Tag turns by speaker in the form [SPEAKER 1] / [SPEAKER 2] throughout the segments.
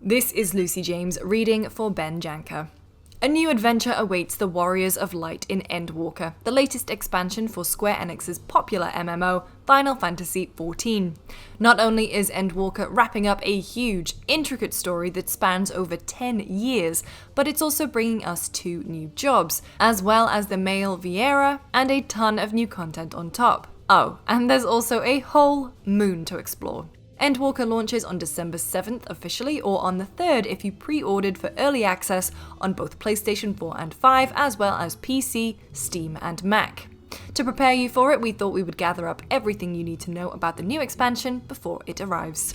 [SPEAKER 1] This is Lucy James reading for Ben Janker. A new adventure awaits the Warriors of Light in Endwalker, the latest expansion for Square Enix's popular MMO, Final Fantasy XIV. Not only is Endwalker wrapping up a huge, intricate story that spans over 10 years, but it's also bringing us 2 new jobs, as well as the male Viera and a ton of new content on top. Oh, and there's also a whole moon to explore. Endwalker launches on December 7th officially, or on the 3rd if you pre-ordered for early access on both PlayStation 4 and 5, as well as PC, Steam and Mac. To prepare you for it, we thought we would gather up everything you need to know about the new expansion before it arrives.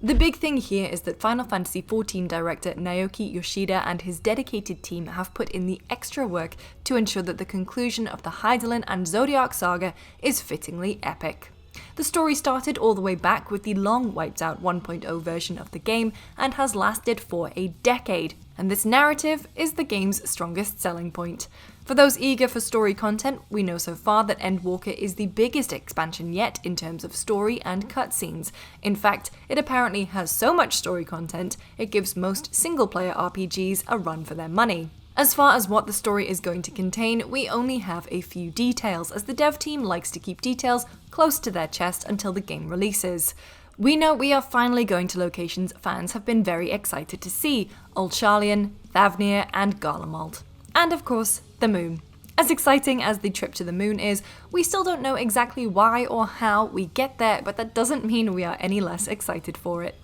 [SPEAKER 1] The big thing here is that Final Fantasy XIV director Naoki Yoshida and his dedicated team have put in the extra work to ensure that the conclusion of the Hydaelyn and Zodiac saga is fittingly epic. The story started all the way back with the long wiped out 1.0 version of the game and has lasted for a decade, and this narrative is the game's strongest selling point. For those eager for story content, we know so far that Endwalker is the biggest expansion yet in terms of story and cutscenes. In fact, it apparently has so much story content, it gives most single-player RPGs a run for their money. As far as what the story is going to contain, we only have a few details, as the dev team likes to keep details close to their chest until the game releases. We know we are finally going to locations fans have been very excited to see: Old Sharlayan, Thavnir, and Garlemald. And of course, the moon. As exciting as the trip to the moon is, we still don't know exactly why or how we get there, but that doesn't mean we are any less excited for it.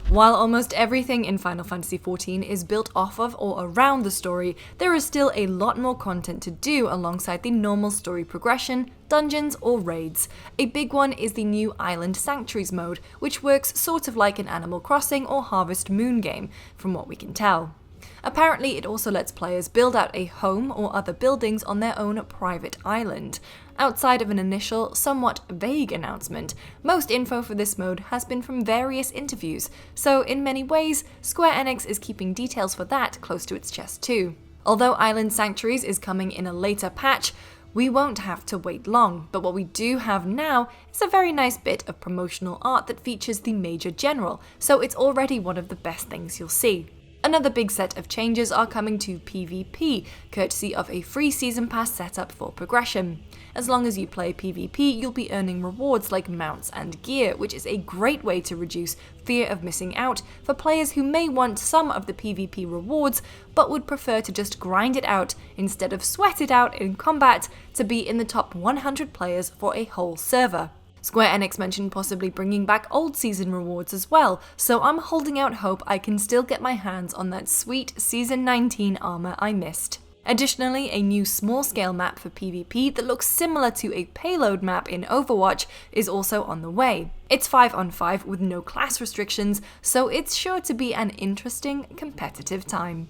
[SPEAKER 1] While almost everything in Final Fantasy XIV is built off of or around the story, there is still a lot more content to do alongside the normal story progression, dungeons, or raids. A big one is the new Island Sanctuaries mode, which works sort of like an Animal Crossing or Harvest Moon game, from what we can tell. Apparently, it also lets players build out a home or other buildings on their own private island. Outside of an initial, somewhat vague announcement, most info for this mode has been from various interviews, so in many ways, Square Enix is keeping details for that close to its chest too. Although Island Sanctuaries is coming in a later patch, we won't have to wait long, but what we do have now is a very nice bit of promotional art that features the Major General, so it's already one of the best things you'll see. Another big set of changes are coming to PvP, courtesy of a free Season Pass setup for progression. As long as you play PvP, you'll be earning rewards like mounts and gear, which is a great way to reduce fear of missing out for players who may want some of the PvP rewards, but would prefer to just grind it out instead of sweat it out in combat to be in the top 100 players for a whole server. Square Enix mentioned possibly bringing back old season rewards as well, so I'm holding out hope I can still get my hands on that sweet Season 19 armor I missed. Additionally, a new small-scale map for PvP that looks similar to a payload map in Overwatch is also on the way. It's 5-on-5 with no class restrictions, so it's sure to be an interesting, competitive time.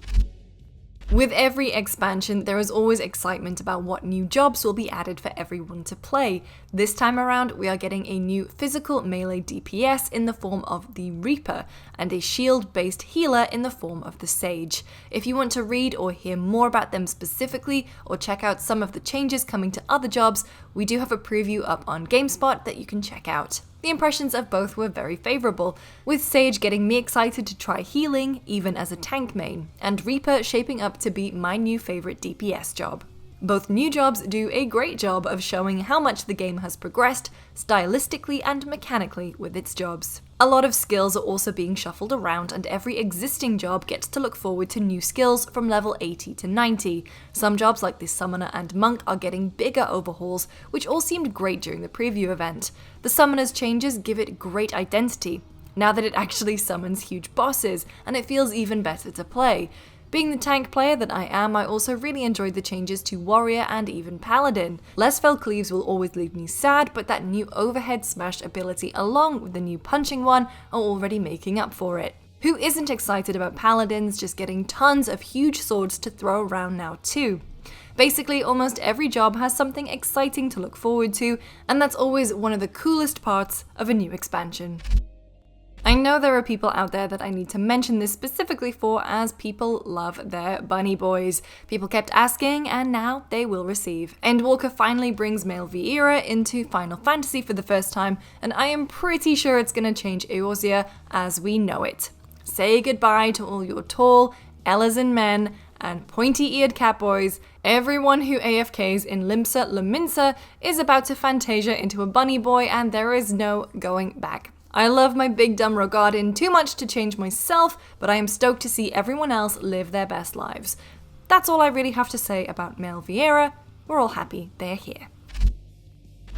[SPEAKER 1] With every expansion, there is always excitement about what new jobs will be added for everyone to play. This time around, we are getting a new physical melee DPS in the form of the Reaper, and a shield-based healer in the form of the Sage. If you want to read or hear more about them specifically, or check out some of the changes coming to other jobs, we do have a preview up on GameSpot that you can check out. The impressions of both were very favourable, with Sage getting me excited to try healing, even as a tank main, and Reaper shaping up to be my new favourite DPS job. Both new jobs do a great job of showing how much the game has progressed, stylistically and mechanically with its jobs. A lot of skills are also being shuffled around, and every existing job gets to look forward to new skills from level 80 to 90. Some jobs like the Summoner and Monk are getting bigger overhauls, which all seemed great during the preview event. The Summoner's changes give it great identity, now that it actually summons huge bosses, and it feels even better to play. Being the tank player that I am, I also really enjoyed the changes to Warrior and even Paladin. Less fell cleaves will always leave me sad, but that new overhead smash ability along with the new punching one are already making up for it. Who isn't excited about Paladins just getting tons of huge swords to throw around now too? Basically, almost every job has something exciting to look forward to, and that's always one of the coolest parts of a new expansion. I know there are people out there that I need to mention this specifically for, as people love their bunny boys. People kept asking, and now they will receive. Endwalker finally brings male Viera into Final Fantasy for the first time, and I am pretty sure it's gonna change Eorzea as we know it. say goodbye to all your tall, Elezen men and pointy-eared catboys. Everyone who AFKs in Limsa Lominsa is about to Fantasia into a bunny boy, and there is no going back. I love my big dumb Rogadin too much to change myself, but I am stoked to see everyone else live their best lives. That's all I really have to say about male Viera. We're all happy they're here.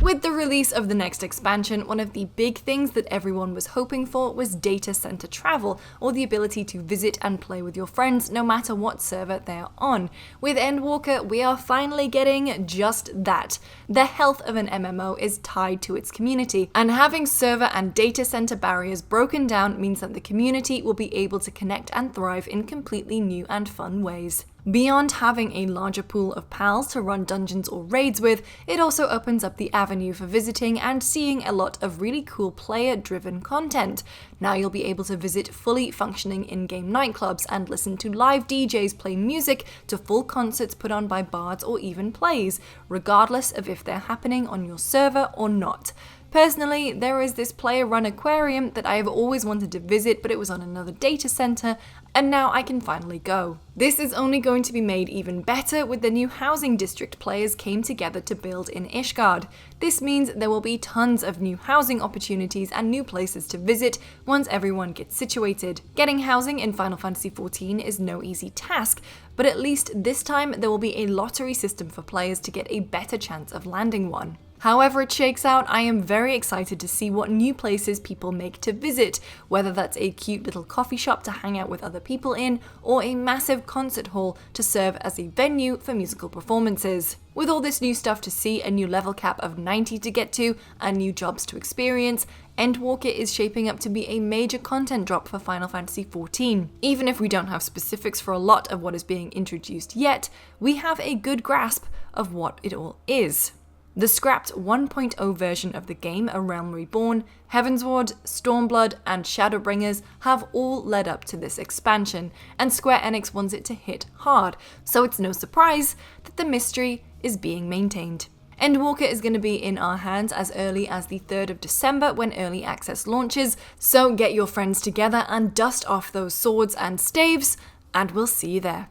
[SPEAKER 1] With the release of the next expansion, one of the big things that everyone was hoping for was data center travel, or the ability to visit and play with your friends no matter what server they're on. With Endwalker, we are finally getting just that. The health of an MMO is tied to its community, and having server and data center barriers broken down means that the community will be able to connect and thrive in completely new and fun ways. Beyond having a larger pool of pals to run dungeons or raids with, it also opens up the avenue for visiting and seeing a lot of really cool player-driven content. Now you'll be able to visit fully functioning in-game nightclubs and listen to live DJs play music to full concerts put on by bards or even plays, regardless of if they're happening on your server or not. Personally, there is this player-run aquarium that I have always wanted to visit, but it was on another data center, and now I can finally go. This is only going to be made even better with the new housing district players came together to build in Ishgard. This means there will be tons of new housing opportunities and new places to visit once everyone gets situated. Getting housing in Final Fantasy XIV is no easy task, but at least this time there will be a lottery system for players to get a better chance of landing one. However it shakes out, I am very excited to see what new places people make to visit, whether that's a cute little coffee shop to hang out with other people in, or a massive concert hall to serve as a venue for musical performances. With all this new stuff to see, a new level cap of 90 to get to, and new jobs to experience, Endwalker is shaping up to be a major content drop for Final Fantasy XIV. Even if we don't have specifics for a lot of what is being introduced yet, we have a good grasp of what it all is. The scrapped 1.0 version of the game, A Realm Reborn, Heavensward, Stormblood, and Shadowbringers have all led up to this expansion, and Square Enix wants it to hit hard, so it's no surprise that the mystery is being maintained. Endwalker is going to be in our hands as early as the 3rd of December when early access launches, so get your friends together and dust off those swords and staves, and we'll see you there.